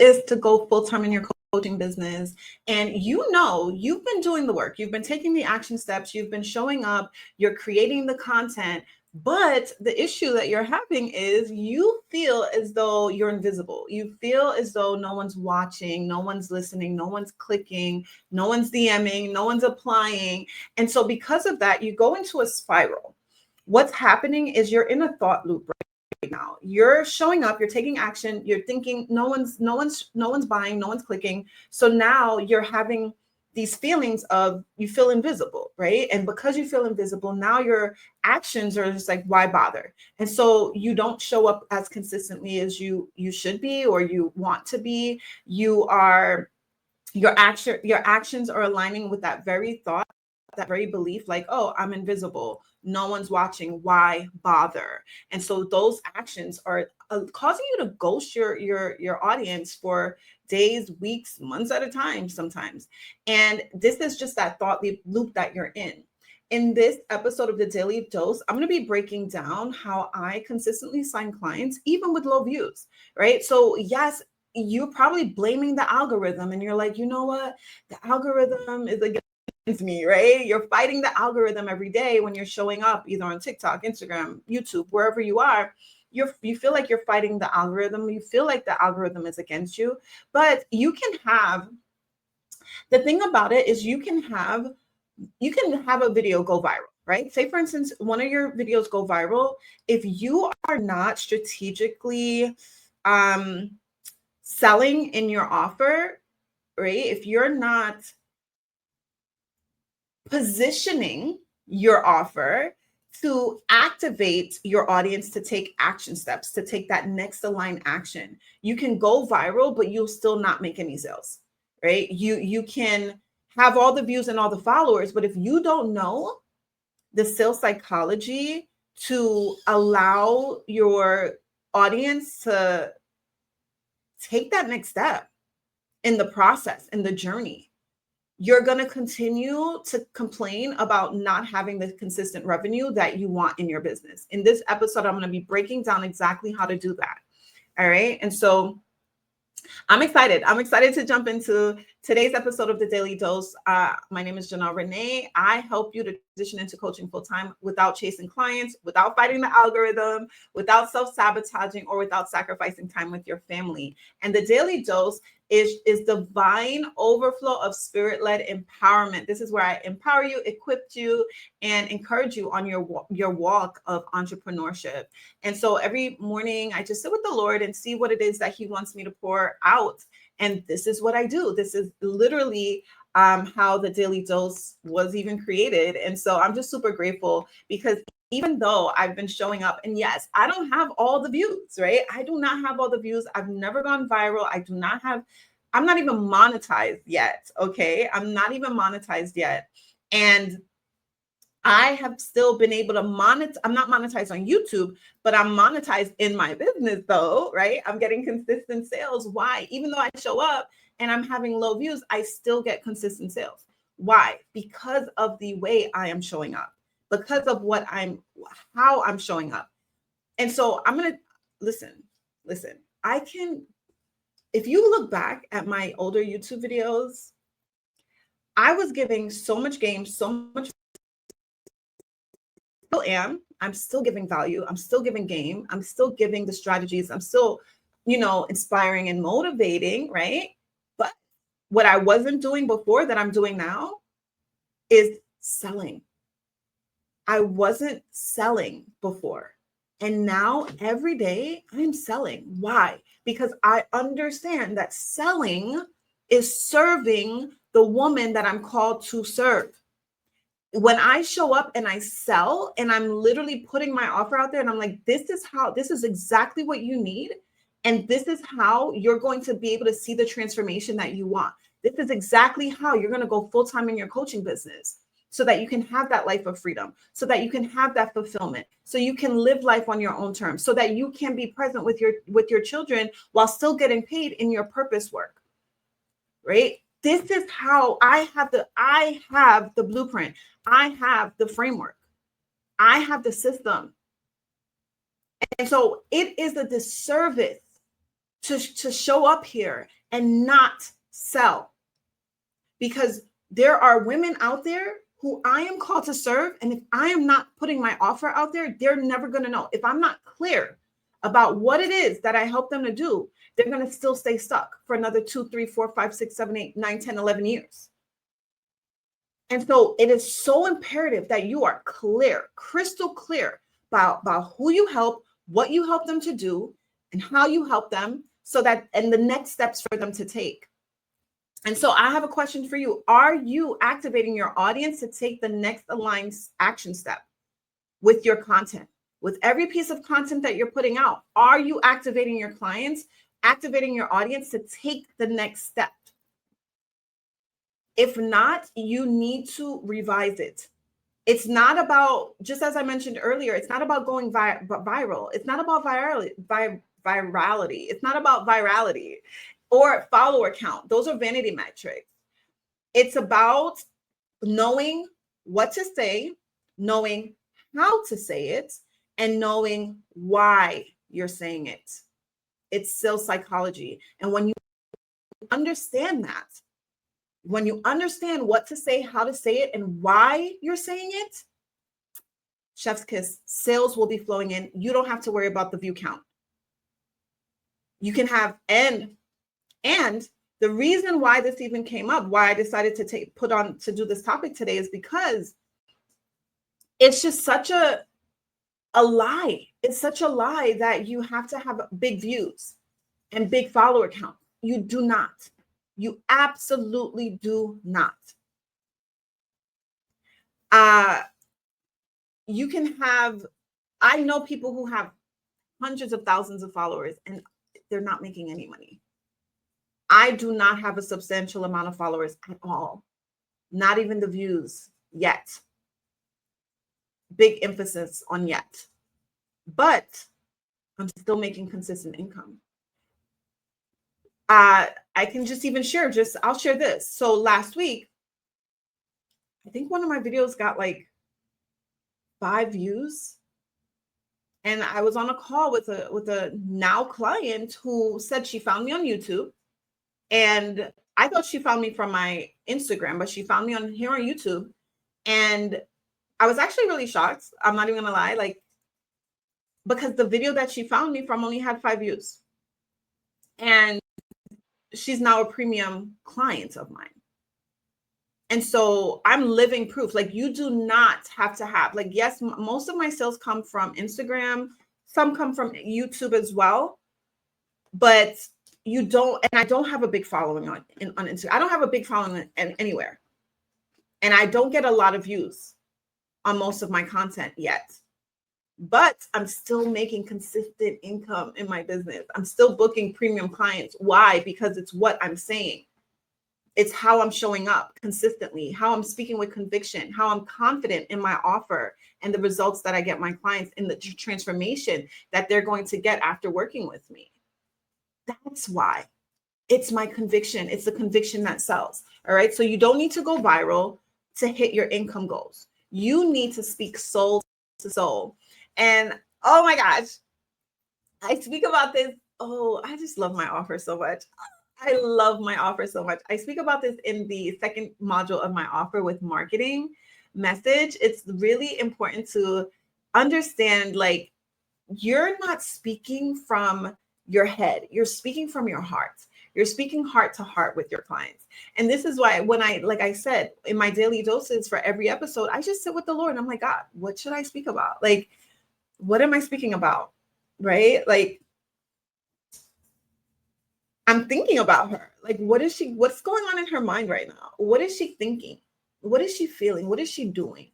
is to go full-time in your coaching business, and you've been doing the work, you've been taking the action steps, you've been showing up, you're creating the content, but the issue that you're having is you feel as though you're invisible. You feel as though no one's watching, no one's listening, no one's clicking, no one's DMing, no one's applying. And so because of that, you go into a spiral. What's happening is you're in a thought loop right now. You're showing up, you're taking action, you're thinking no one's buying, no one's clicking. So now you're having these feelings of you feel invisible, right? And because you feel invisible, now your actions are just like, why bother? And so you don't show up as consistently as you should be or you want to be. Your actions are aligning with that very thought, that very belief, like, oh, I'm invisible, no one's watching, why bother? And so those actions are causing you to ghost your audience for days, weeks, months at a time sometimes. And this is just that thought loop that you're in. In this episode of the Daily Dose, I'm going to be breaking down how I consistently sign clients, even with low views, right? So yes, you're probably blaming the algorithm and you're like, you know what? The algorithm is against me, right? You're fighting the algorithm every day when you're showing up either on TikTok, Instagram, YouTube, wherever you are. You feel like you're fighting the algorithm. You feel like the algorithm is against you, but you can have, the thing about it is you can have a video go viral, right? Say for instance, one of your videos go viral. If you are not strategically selling in your offer, right? If you're not positioning your offer to activate your audience to take action steps, to take that next aligned action, you can go viral, but you'll still not make any sales, right? You can have all the views and all the followers, but if you don't know the sales psychology to allow your audience to take that next step in the process, in the journey, you're going to continue to complain about not having the consistent revenue that you want in your business. In this episode, I'm going to be breaking down exactly how to do that. All right. And so I'm excited. I'm excited to jump into today's episode of the Daily Dose. My name is Janel Ranée. I help you to transition into coaching full-time without chasing clients, without fighting the algorithm, without self-sabotaging, or without sacrificing time with your family. And the Daily Dose is divine overflow of spirit-led empowerment. This is where I empower you, equip you, and encourage you on your walk of entrepreneurship. And so every morning I just sit with the Lord and see what it is that he wants me to pour out. And this is what I do. This is literally how the Daily Dose was even created. And so I'm just super grateful because even though I've been showing up, and yes, I don't have all the views, right? I do not have all the views. I've never gone viral. I'm not even monetized yet. Okay. I'm not even monetized yet. And I have still been able to monetize. I'm not monetized on YouTube, but I'm monetized in my business though, right? I'm getting consistent sales. Why? Even though I show up and I'm having low views, I still get consistent sales. Why? Because of the way I am showing up, because of how I'm showing up. And so I'm going to listen, if you look back at my older YouTube videos, I was giving so much game, so much I'm still giving value. I'm still giving game. I'm still giving the strategies. I'm still, inspiring and motivating, right? But what I wasn't doing before that I'm doing now is selling. I wasn't selling before. And now every day I'm selling. Why? Because I understand that selling is serving the woman that I'm called to serve. When I show up and I sell and I'm literally putting my offer out there and I'm like, this is exactly what you need. And this is how you're going to be able to see the transformation that you want. This is exactly how you're going to go full-time in your coaching business so that you can have that life of freedom, so that you can have that fulfillment, so you can live life on your own terms, so that you can be present with your children while still getting paid in your purpose work, right? This is how I have the blueprint. I have the framework. I have the system. And so it is a disservice to show up here and not sell, because there are women out there who I am called to serve. And if I am not putting my offer out there, they're never going to know. If I'm not clear about what it is that I help them to do, they're going to still stay stuck for another 2, 3, 4, 5, 6, 7, 8, 9, 10, 11 years. And so it is so imperative that you are clear, crystal clear about who you help, what you help them to do, and how you help them, so that, and the next steps for them to take. And so I have a question for you. Are you activating your audience to take the next aligned action step with your content? With every piece of content that you're putting out, are you activating your clients, activating your audience to take the next step? If not, you need to revise it. It's not about, just as I mentioned earlier, it's not about going viral. It's not about virality. It's not about virality or follower count. Those are vanity metrics. It's about knowing what to say, knowing how to say it, and knowing why you're saying it. It's sales psychology. And when you understand that, when you understand what to say, how to say it, and why you're saying it, chef's kiss, sales will be flowing in. You don't have to worry about the view count. You can have, and the reason why this even came up, why I decided to do this topic today, is because it's just such a lie. It's such a lie that you have to have big views and big follower count. You do not. You absolutely do not. You can have, I know people who have hundreds of thousands of followers and they're not making any money. I do not have a substantial amount of followers at all. Not even the views yet. Big emphasis on yet. But I'm still making consistent income. I can just even share, I'll share this. So last week, I think one of my videos got like 5 views. And I was on a call with a now client who said she found me on YouTube. And I thought she found me from my Instagram, but she found me here on YouTube. And I was actually really shocked. I'm not even gonna lie, like, because the video that she found me from only had 5 views. And she's now a premium client of mine. And so I'm living proof. Like, you do not have to have, like, yes, most of my sales come from Instagram. Some come from YouTube as well. But you don't, and I don't have a big following on Instagram. I don't have a big following anywhere. And I don't get a lot of views on most of my content yet. But I'm still making consistent income in my business. I'm still booking premium clients. Why? Because it's what I'm saying. It's how I'm showing up consistently, how I'm speaking with conviction, how I'm confident in my offer and the results that I get my clients in the transformation that they're going to get after working with me. That's why. It's my conviction. It's the conviction that sells. All right. So you don't need to go viral to hit your income goals. You need to speak soul to soul. And oh my gosh, I speak about this. Oh, I just love my offer so much. I love my offer so much. I speak about this in the second module of my offer with marketing message. It's really important to understand, like, you're not speaking from your head. You're speaking from your heart. You're speaking heart to heart with your clients. And this is why when like I said, in my daily doses for every episode, I just sit with the Lord and I'm like, God, what should I speak about? Like, what am I speaking about? Right? Like, I'm thinking about her. Like, what's going on in her mind right now? What is she thinking? What is she feeling? What is she doing?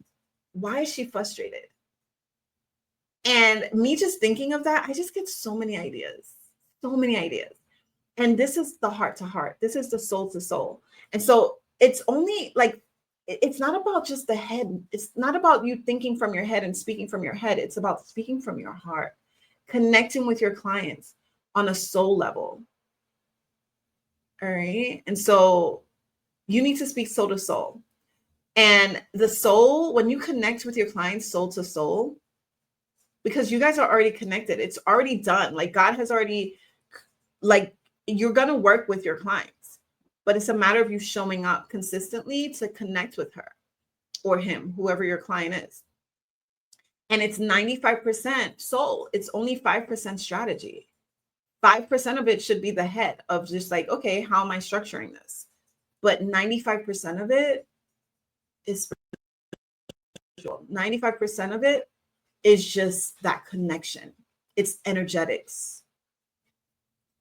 Why is she frustrated? And me just thinking of that, I just get so many ideas. And this is the heart to heart. This is the soul to soul. And so it's only like, it's not about just the head. It's not about you thinking from your head and speaking from your head. It's about speaking from your heart, connecting with your clients on a soul level. All right. And so you need to speak soul to soul. And the soul, when you connect with your clients soul to soul, because you guys are already connected, it's already done. Like, God has already like you're going to work with your clients, but it's a matter of you showing up consistently to connect with her or him, whoever your client is. And it's 95% soul. It's only 5% strategy. 5% of it should be the head of just like, okay, how am I structuring this? But 95% of it is spiritual. 95% of it is just that connection. It's energetics.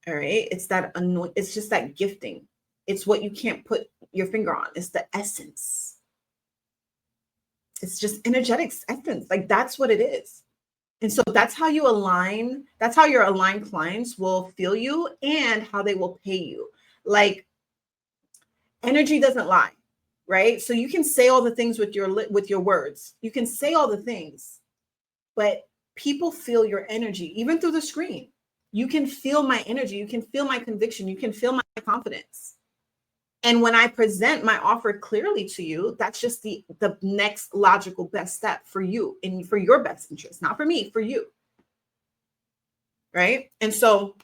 All right. It's that it's just that gifting. It's what you can't put your finger on. It's the essence. It's just energetics, essence. Like that's what it is. And so that's how you align. That's how your aligned clients will feel you and how they will pay you. Like energy doesn't lie, right? So you can say all the things with your words. You can say all the things, but people feel your energy, even through the screen. You can feel my energy. You can feel my conviction. You can feel my confidence. And when I present my offer clearly to you, that's just the next logical best step for you and for your best interest, not for me, for you. Right? And so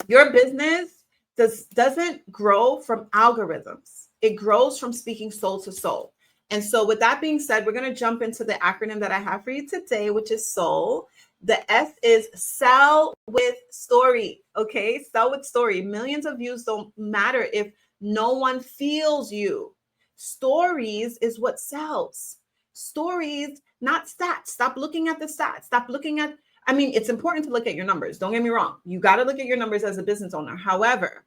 your business doesn't grow from algorithms. It grows from speaking soul to soul. And so with that being said, we're going to jump into the acronym that I have for you today, which is SOUL. The S is sell with story. Okay. Sell with story. Millions of views don't matter if no one feels you. Stories is what sells. Stories, not stats. Stop looking at the stats. Stop looking at, I mean, it's important to look at your numbers. Don't get me wrong. You got to look at your numbers as a business owner. However,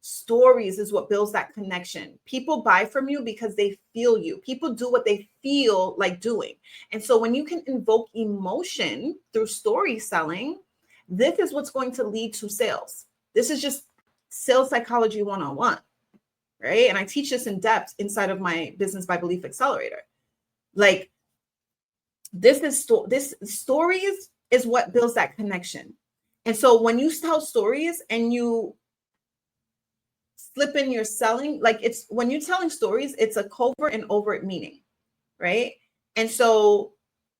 stories is what builds that connection. People buy from you because they feel you. People do what they feel like doing. And so when you can invoke emotion through story selling, this is what's going to lead to sales. This is just sales psychology 101, right? And I teach this in depth inside of my Business by Belief Accelerator. Like this stories is what builds that connection. And so when you tell stories and you slip in your selling, like it's when you're telling stories, it's a covert and overt meaning, right? And so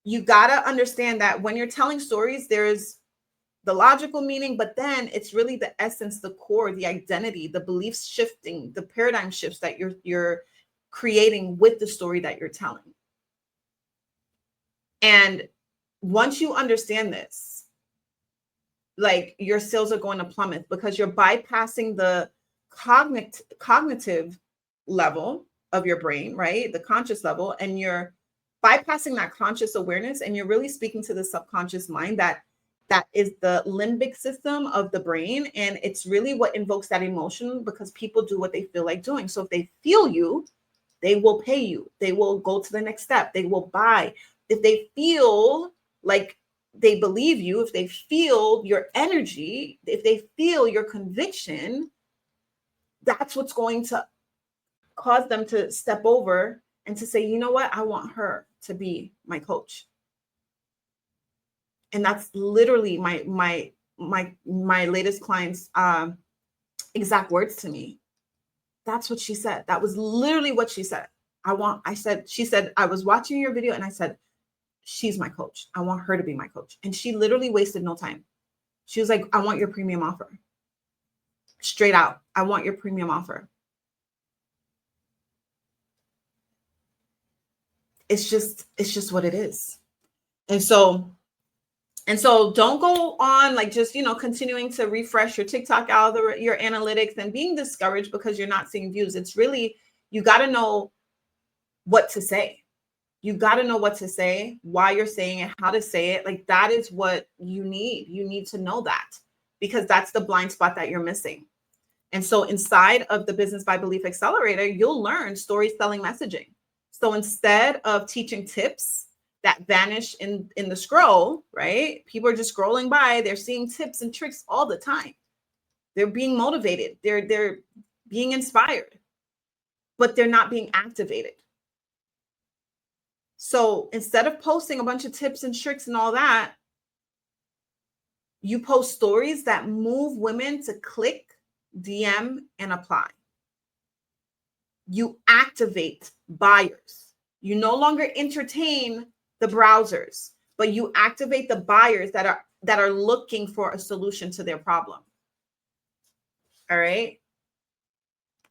you got to understand that when you're telling stories, there's the logical meaning, but then it's really the essence, the core, the identity, the beliefs shifting, the paradigm shifts that you're creating with the story that you're telling. And once you understand this, like your sales are going to plummet because you're bypassing the cognitive level of your brain, right? The conscious level, and you're bypassing that conscious awareness, and you're really speaking to the subconscious mind that is the limbic system of the brain. And it's really what invokes that emotion because people do what they feel like doing. So if they feel you, they will pay you. They will go to the next step. They will buy. If they feel like they believe you, if they feel your energy, if they feel your conviction, that's what's going to cause them to step over and to say, you know what? I want her to be my coach. And that's literally my latest client's exact words to me. That's what she said. That was literally what she said. She said, I was watching your video and I said, she's my coach. I want her to be my coach. And she literally wasted no time. She was like, I want your premium offer. Straight out. I want your premium offer. It's just what it is. And so don't go on like just, continuing to refresh your TikTok algorithm, your analytics, and being discouraged because you're not seeing views. It's really, you got to know what to say. You got to know what to say, why you're saying it, how to say it. Like that is what you need. You need to know that because that's the blind spot that you're missing. And so inside of the Business by Belief Accelerator, you'll learn story selling messaging. So instead of teaching tips that vanish in the scroll, right? People are just scrolling by. They're seeing tips and tricks all the time. They're being motivated. They're being inspired, but they're not being activated. So instead of posting a bunch of tips and tricks and all that, you post stories that move women to click, DM, and apply. You activate buyers. You no longer entertain the browsers, but you activate the buyers that are looking for a solution to their problem. All right.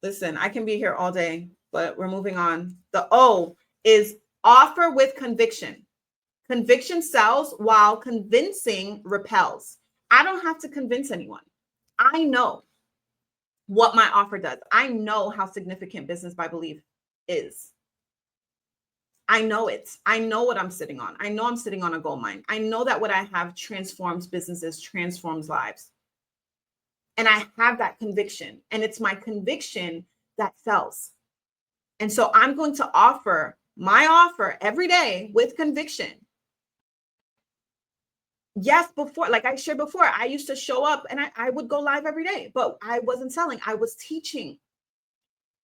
Listen, I can be here all day, but we're moving on. The O is offer with conviction. Conviction sells while convincing repels. I don't have to convince anyone. I know what my offer does. I know how significant business by belief is. I know it. I know what I'm sitting on. I know I'm sitting on a gold mine. I know that what I have transforms businesses, transforms lives. And I have that conviction. And it's my conviction that sells. And so I'm going to offer my offer every day with conviction. Yes, before, like I shared before, I used to show up and I would go live every day, but I wasn't selling. I was teaching.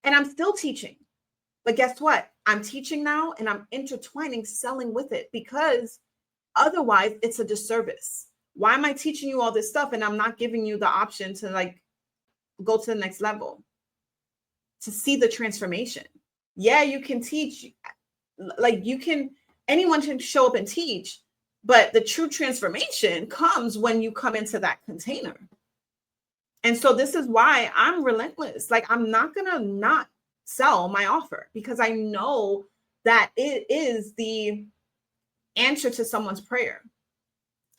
And I'm still teaching. But guess what? I'm teaching now and I'm intertwining selling with it, because otherwise it's a disservice. Why am I teaching you all this stuff and I'm not giving you the option to like go to the next level, to see the transformation? Yeah, you can teach, like anyone can show up and teach, but the true transformation comes when you come into that container. And so this is why I'm relentless. Like, I'm not going to not sell my offer, because I know that it is the answer to someone's prayer.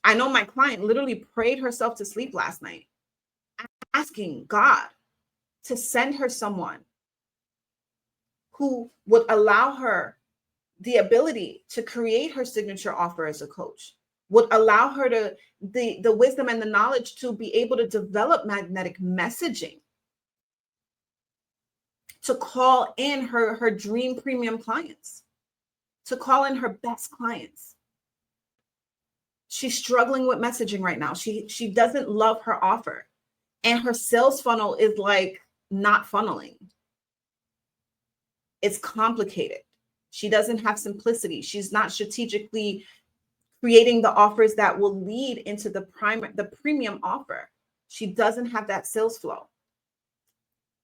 I know my client literally prayed herself to sleep last night, asking God to send her someone who would allow her the ability to create her signature offer as a coach, would allow her to the wisdom and the knowledge to be able to develop magnetic messaging, to call in her dream premium clients, to call in her best clients. She's struggling with messaging right now. She doesn't love her offer, and her sales funnel is like not funneling. It's complicated. She doesn't have simplicity. She's not strategically creating the offers that will lead into the premium offer. She doesn't have that sales flow.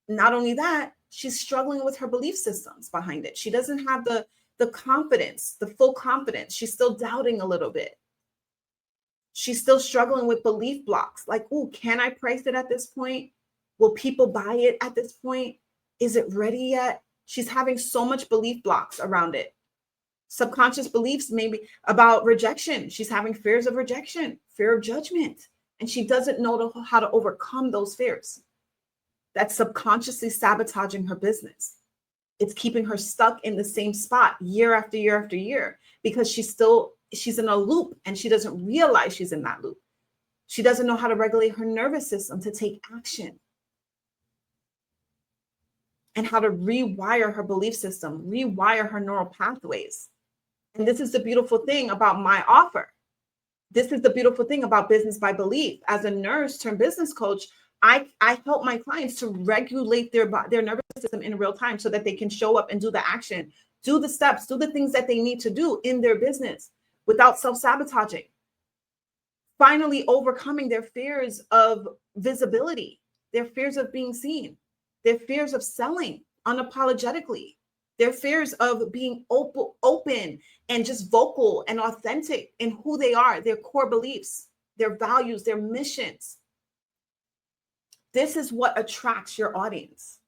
Not only that, she's struggling with her belief systems behind it. She doesn't have the confidence, the full confidence. She's still doubting a little bit. She's still struggling with belief blocks. Like, oh, can I price it at this point? Will people buy it at this point? Is it ready yet? She's having so much belief blocks around it. Subconscious beliefs maybe about rejection. She's having fears of rejection, fear of judgment, and she doesn't know how to overcome those fears. That's subconsciously sabotaging her business. It's keeping her stuck in the same spot year after year after year, because she's in a loop and she doesn't realize she's in that loop. She doesn't know how to regulate her nervous system to take action, and how to rewire her belief system, rewire her neural pathways. And this is the beautiful thing about my offer. This is the beautiful thing about business by belief. As a nurse turned business coach, I help my clients to regulate their nervous system in real time, so that they can show up and do the action, do the steps, do the things that they need to do in their business without self-sabotaging. Finally overcoming their fears of visibility, their fears of being seen, their fears of selling unapologetically, their fears of being open and just vocal and authentic in who they are, their core beliefs, their values, their missions. This is what attracts your audience.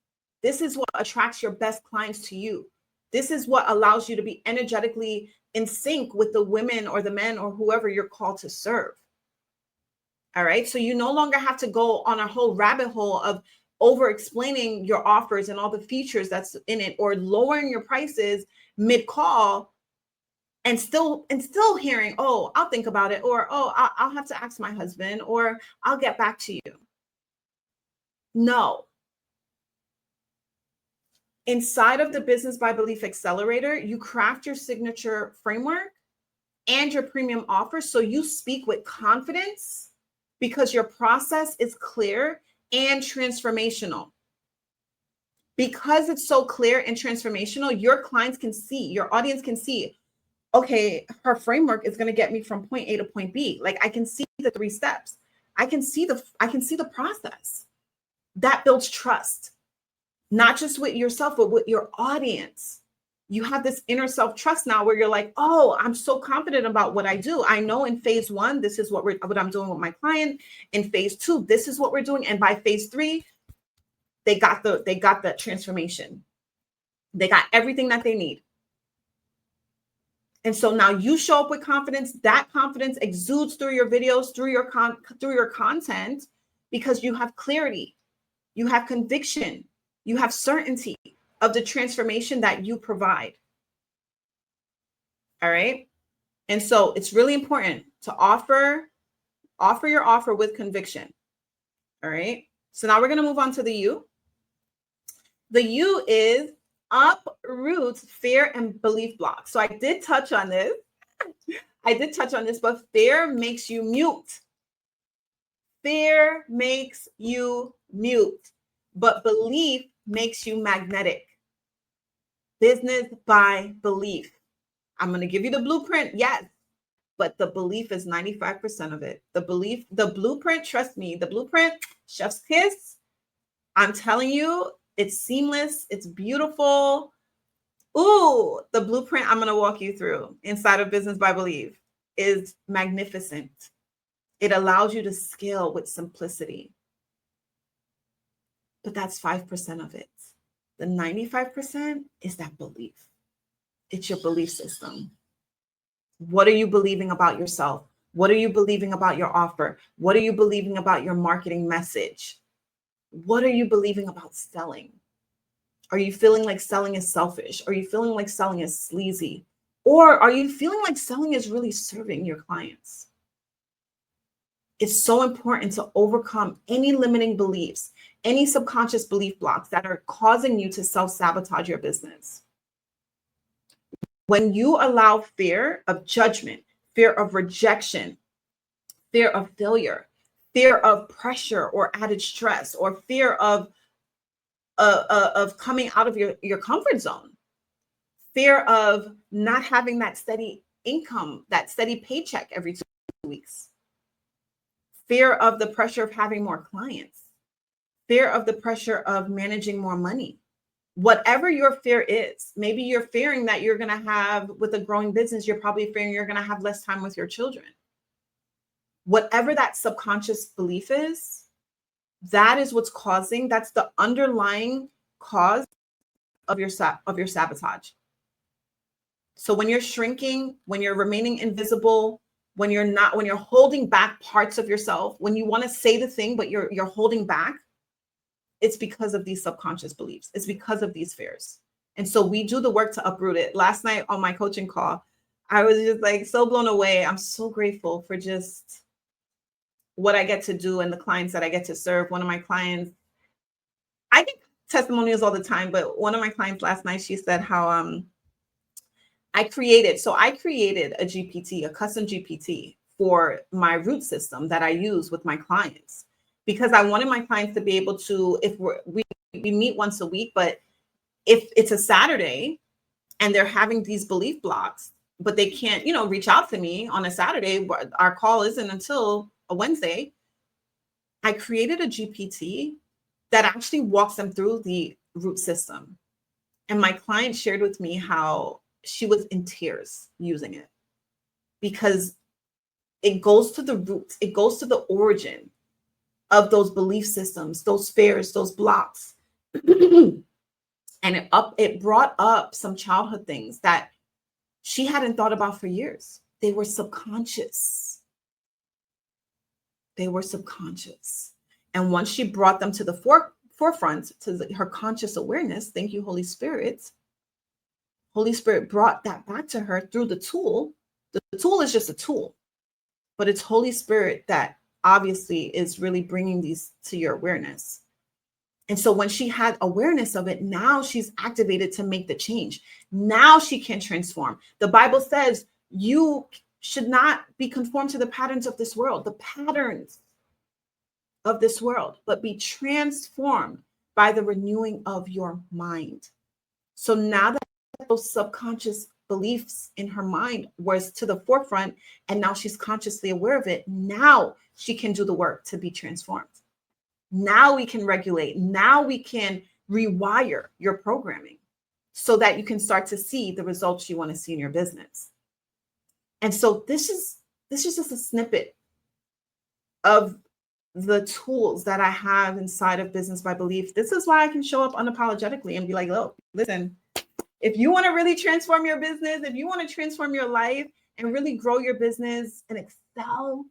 This is what attracts your best clients to you. This is what allows you to be energetically in sync with the women or the men or whoever you're called to serve. All right. So you no longer have to go on a whole rabbit hole of over explaining your offers and all the features that's in it, or lowering your prices mid-call and still hearing, oh, I'll think about it, or oh, I'll have to ask my husband, or I'll get back to you. No. Inside of the Business by Belief Accelerator, you craft your signature framework and your premium offer so you speak with confidence, because your process is clear and transformational. Because it's so clear and transformational, your clients can see, your audience can see, okay, her framework is going to get me from point A to point B. Like, I can see the 3 steps. I can see the process. That builds trust, not just with yourself, but with your audience. You have this inner self-trust now where you're like, oh, I'm so confident about what I do. I know in phase 1, this is what I'm doing with my client. In phase 2, this is what we're doing. And by phase 3, they got the transformation. They got everything that they need. And so now you show up with confidence. That confidence exudes through your videos, through your content, because you have clarity, you have conviction, you have certainty of the transformation that you provide. All right. And so it's really important to offer your offer with conviction. All right. So now we're going to move on to the U. The U is uproot fear and belief blocks. So I did touch on this. But fear makes you mute. Fear makes you mute, but belief makes you magnetic. Business by belief. I'm going to give you the blueprint. Yes. But the belief is 95% of it. The blueprint, trust me, the blueprint, chef's kiss. I'm telling you, it's seamless. It's beautiful. Ooh, the blueprint I'm going to walk you through inside of Business by Belief is magnificent. It allows you to scale with simplicity. But that's 5% of it. The 95% is that belief. It's your belief system. What are you believing about yourself? What are you believing about your offer? What are you believing about your marketing message? What are you believing about selling? Are you feeling like selling is selfish? Are you feeling like selling is sleazy? Or are you feeling like selling is really serving your clients? It's so important to overcome any limiting beliefs, any subconscious belief blocks that are causing you to self-sabotage your business. When you allow fear of judgment, fear of rejection, fear of failure, fear of pressure or added stress, or fear of coming out of your comfort zone, fear of not having that steady income, that steady paycheck every 2 weeks, fear of the pressure of having more clients, fear of the pressure of managing more money. Whatever your fear is, maybe you're fearing that you're going to have, with a growing business, you're probably fearing you're going to have less time with your children. Whatever that subconscious belief is, that is what's causing, that's the underlying cause of your sabotage. So when you're shrinking, when you're remaining invisible, when you're holding back parts of yourself, when you want to say the thing, but you're holding back, it's because of these subconscious beliefs. It's because of these fears. And so we do the work to uproot it. Last night on my coaching call, I was just like so blown away. I'm so grateful for just what I get to do and the clients that I get to serve. One of my clients, I get testimonials all the time, but one of my clients last night, she said how I created a GPT, a custom GPT for my root system that I use with my clients, because I wanted my clients to be able to, if we meet once a week, but if it's a Saturday and they're having these belief blocks, but they can't, reach out to me on a Saturday, our call isn't until a Wednesday, I created a GPT that actually walks them through the root system. And my client shared with me how she was in tears using it, because it goes to the roots, it goes to the origin of those belief systems, those fears, those blocks. And it brought up some childhood things that she hadn't thought about for years. They were subconscious. And once she brought them to the forefront, to her conscious awareness, thank you, Holy Spirit. Holy Spirit brought that back to her through the tool. The tool is just a tool, but it's Holy Spirit that obviously is really bringing these to your awareness. And so when she had awareness of it, now she's activated to make the change. Now she can transform. The Bible says you should not be conformed to the patterns of this world, but be transformed by the renewing of your mind. So now that those subconscious beliefs in her mind was to the forefront, and now she's consciously aware of it, now she can do the work to be transformed. Now we can regulate. Now we can rewire your programming so that you can start to see the results you want to see in your business. And so this is just a snippet of the tools that I have inside of Business by Belief, this is why I can show up unapologetically and be like, look, listen, if you want to really transform your business, if you want to transform your life and really grow your business and excel,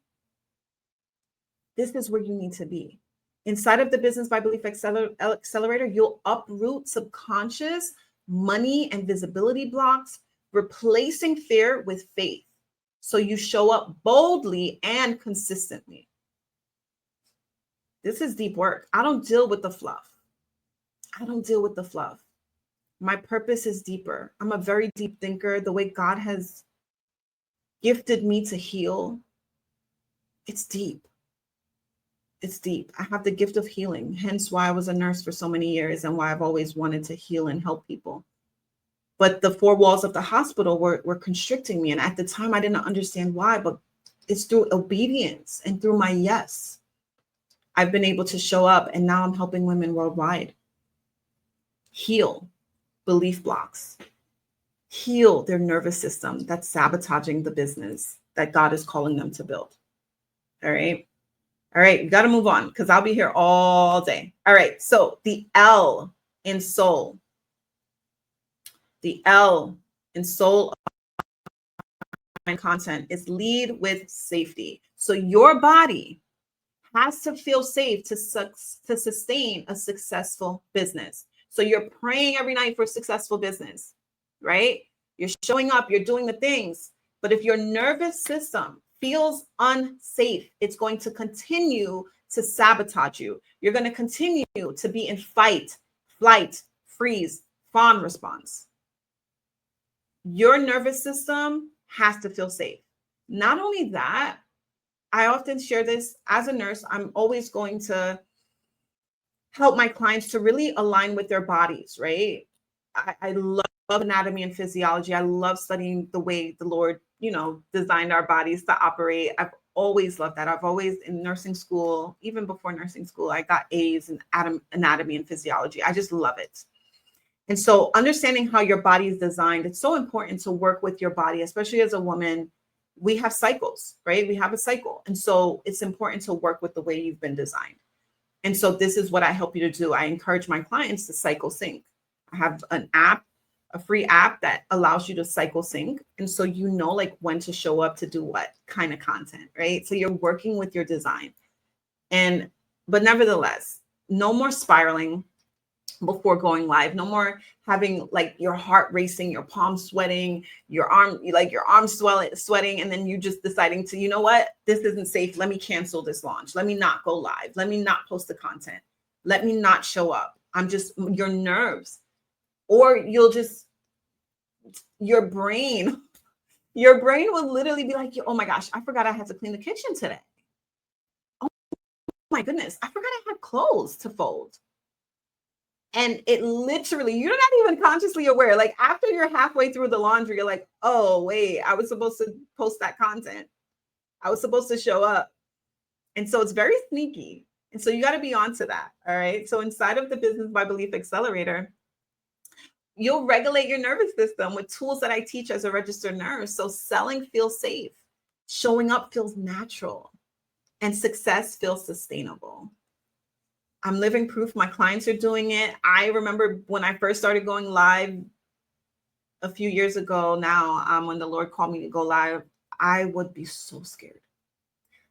this is where you need to be. Inside of the Business by Belief Accelerator, you'll uproot subconscious money and visibility blocks, replacing fear with faith. So you show up boldly and consistently. This is deep work. I don't deal with the fluff. I don't deal with the fluff. My purpose is deeper. I'm a very deep thinker. The way God has gifted me to heal, it's deep. It's deep. I have the gift of healing, hence why I was a nurse for so many years and why I've always wanted to heal and help people. But the four walls of the hospital were constricting me. And at the time, I didn't understand why, but it's through obedience and through my yes, I've been able to show up. And now I'm helping women worldwide heal belief blocks, heal their nervous system that's sabotaging the business that God is calling them to build. All right. All right, you got to move on because I'll be here all day. All right, so the L in soul. The L in soul and content is lead with safety. So your body has to feel safe to sustain a successful business. So you're praying every night for a successful business, right? You're showing up, you're doing the things. But if your nervous system feels unsafe, it's going to continue to sabotage you. You're going to continue to be in fight, flight, freeze, fawn response. Your nervous system has to feel safe. Not only that, I often share this as a nurse. I'm always going to help my clients to really align with their bodies, right? I love anatomy and physiology. I love studying the way the Lord, designed our bodies to operate. I've always loved that. I've always, in nursing school, even before nursing school, I got A's in anatomy and physiology. I just love it. And so understanding how your body is designed, it's so important to work with your body, especially as a woman. We have cycles, right? We have a cycle. And so it's important to work with the way you've been designed. And so this is what I help you to do. I encourage my clients to cycle sync. I have an app, a free app that allows you to cycle sync. And so like when to show up to do what kind of content, right? So you're working with your design. But nevertheless, no more spiraling before going live. No more having like your heart racing, your palms sweating, your arms sweating, and then you just deciding to, you know what, this isn't safe. Let me cancel this launch. Let me not go live. Let me not post the content. Let me not show up. Your nerves, or your brain will literally be like, oh my gosh, I forgot I had to clean the kitchen today. Oh my goodness, I forgot I had clothes to fold. And it literally, you're not even consciously aware. Like after you're halfway through the laundry, you're like, oh, wait, I was supposed to post that content. I was supposed to show up. And so it's very sneaky. And so you got to be onto that. All right. So inside of the Business by Belief Accelerator, you'll regulate your nervous system with tools that I teach as a registered nurse. So selling feels safe, showing up feels natural, and success feels sustainable. I'm living proof. My clients are doing it. I remember when I first started going live a few years ago now, when the Lord called me to go live, I would be so scared.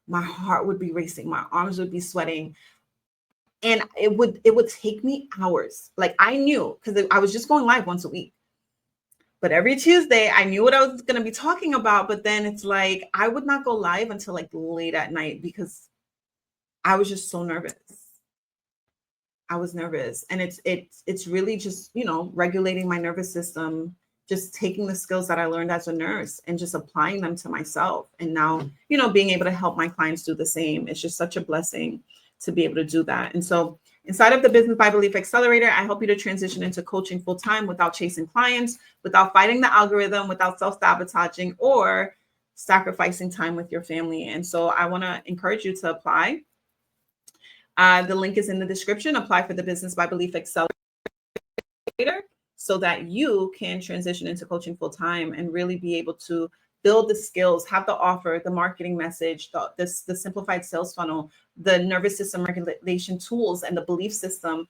My heart would be racing. My arms would be sweating. And it would take me hours. Like I knew, because I was just going live once a week. But every Tuesday, I knew what I was going to be talking about. But then it's like, I would not go live until like late at night because I was just so nervous. I was nervous. And it's really just, regulating my nervous system, just taking the skills that I learned as a nurse and just applying them to myself. And now, being able to help my clients do the same. It's just such a blessing to be able to do that. And so inside of the Business by Belief Accelerator, I help you to transition into coaching full time without chasing clients, without fighting the algorithm, without self-sabotaging or sacrificing time with your family. And so I want to encourage you to apply. The link is in the description. Apply for the Business by Belief Accelerator so that you can transition into coaching full time and really be able to build the skills, have the offer, the marketing message, the simplified sales funnel, the nervous system regulation tools, and the belief system,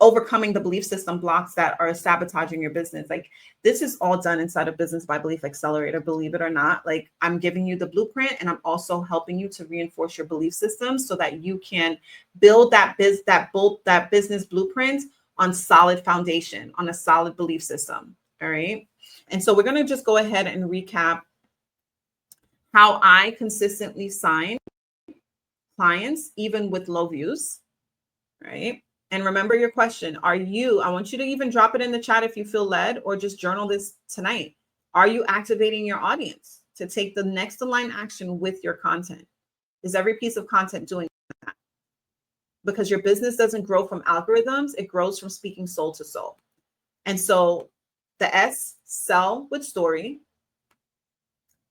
overcoming the belief system blocks that are sabotaging your business. Like, this is all done inside of Business by Belief Accelerator, believe it or not. Like, I'm giving you the blueprint, and I'm also helping you to reinforce your belief system so that you can build that business blueprint on solid foundation, on a solid belief system. All right. And so we're going to just go ahead and recap how I consistently sign clients, even with low views. Right. And remember your question. I want you to even drop it in the chat if you feel led, or just journal this tonight. Are you activating your audience to take the next aligned action with your content? Is every piece of content doing that? Because your business doesn't grow from algorithms. It grows from speaking soul to soul. And so the S, sell with story.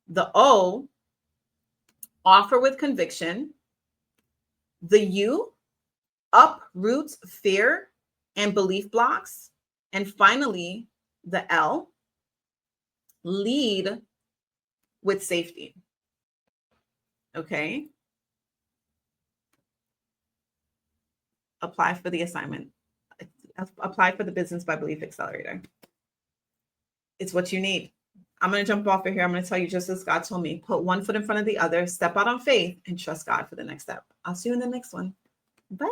The O, offer with conviction. The U, uproot fear and belief blocks. And finally, the L, lead with safety. Okay. Apply for the assignment. Apply for the Business by Belief Accelerator. It's what you need. I'm going to jump off of here. I'm going to tell you just as God told me. Put one foot in front of the other, step out on faith, and trust God for the next step. I'll see you in the next one. Bye.